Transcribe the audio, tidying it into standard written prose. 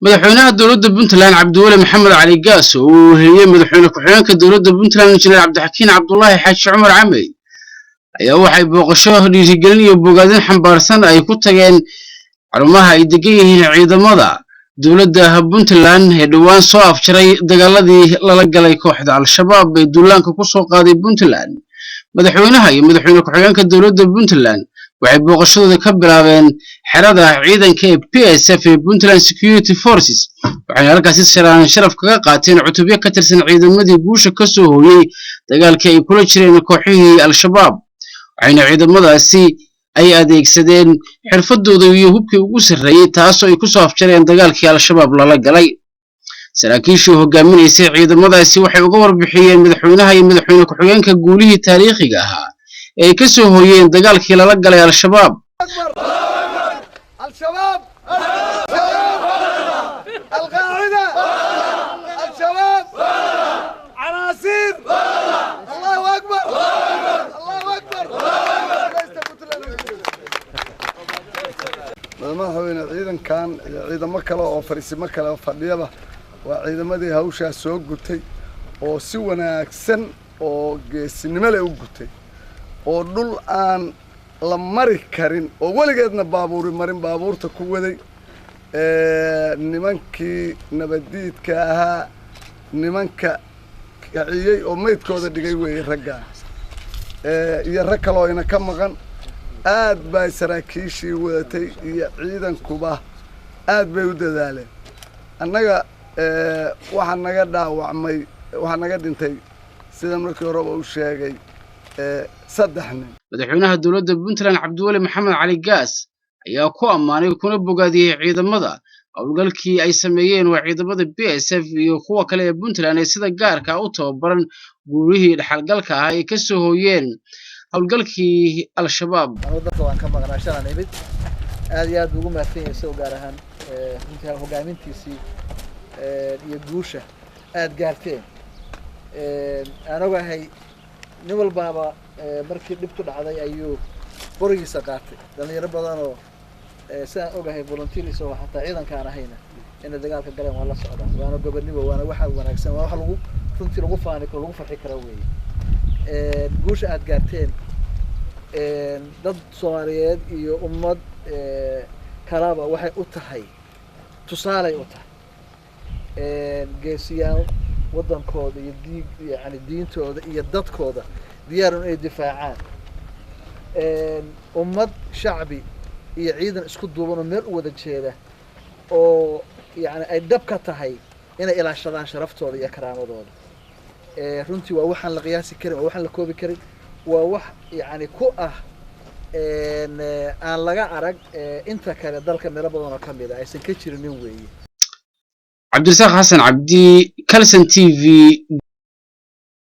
مدحوينها دولة بنتلان عبد الولي محمد علي قاس وهي مدحوينة كحيانك دولة بنتلان انجنير عبد الحكيم عبد الله حاج عمر عمي ayaa waxay booqasho dhiirigelin iyo bogaadin xambaarsan ay ku tageen xarumaha ay degan yihiin ciidamada dowladda Puntland ee dhawaan soo afjaray dagaaladii lala galay kooxda al-shabaab ee duulaanka ku soo qaaday Puntland madaxweynaha iyo madaxweyne ku-xigeenka dowladda Puntland waxay booqashadooda ka bilaabeen xerada ciidanka PSF ee Puntland Security Forces waxay halkaas sharaf kaga qaateen cutubyo ka tirsan ciidamadii guusha ka soo hooyay dagaalkii ay kula jireen kooxihii al-shabaab waxayna ciidamadaasi ay adeegsadeen xirfadooda iyo hubkii ugu sarreeyay taasoo ay ku soo afjareen dagaalkii al-shabaab lala galay saraakiisha hogaaminaysay ciidamadaasi waxay uga warbixiyeen madaxweynaha iyo madaxweyne ku-xigeenka guulihii taariikhiga ahaa ee ay ka soo hooyeen dagaalkii lala galay al-shabaab madaxweyne ciidankan ciidamo kale oo fariisimo kale fadhiyada waa ciidamadii hawsha soo gutay oo si wanaagsan oo geesinimo leh u gutay oo dhul aan la mari karin oo waligeedna baabuurta ku waday nimankii nabadiidka ahaa nimanka kiciyay oo meydkooda dhigay weey ragga iyo rag kale oo ina ka maqan aad bay saraakiishii wadatay iyo ciidankuba aad bay u dadaaleen annaga waxa naga dhaawacmay waxa naga dhintay sida markii hore uu sheegay 3 nin madaxweynaha dowladda Puntland Cabdiwali Maxamed Cali Gaas ayaa ku amaanay kuna bogaadiyay ciidamada howlgalkii ay sameeyeen waa ciidamada PSF iyo kuwa kale ee Puntland ee sida gaarka u tababaran guurihii dhaxalgalka ah ay ka soo hooyeen howlgalkii al-shabaab dadka waan ka maqnaashanaa imid aad iyo aad ugu mahadsanyahay soo gaar ahaan runtii hogaamintiisii iyo guusha aad gaarteen anagu nin walbaaba markii dhibtu dhacday ayuu qorigiisa qaatay dhalinyaro badan oo sidaan ogahay volunteers oo xataa ciidanka aan ahayna inay dagaalka galeen waa la socdaa waana gobonimo waana waxa wanaagsan waa wax lagu runtii lagu faani karo lagu farxi karo weeye guusha aad gaarteen dad Soomaaliyeed iyo ummad kalaba waxay u tahay tusaale u tahay geesiyaal wadankooda iyo yani diintooda iyo dadkooda diyaar inay difaacaan ummad shacbi iyo ciidan isku duuban oo meel u wada jeeda oo yani ay dab ka tahay inay ilaashadaan sharaftooda iyo karaamadooda runtii waa waxaan la qiyaasi karin waa waxaan la koobi karin waa wax yani ku ah aan laga arag inta kale dalka meelo badan oo kamid ah aysan ka jirin weeye Cabdirasaaq Xasan Cabdi Kalsan TV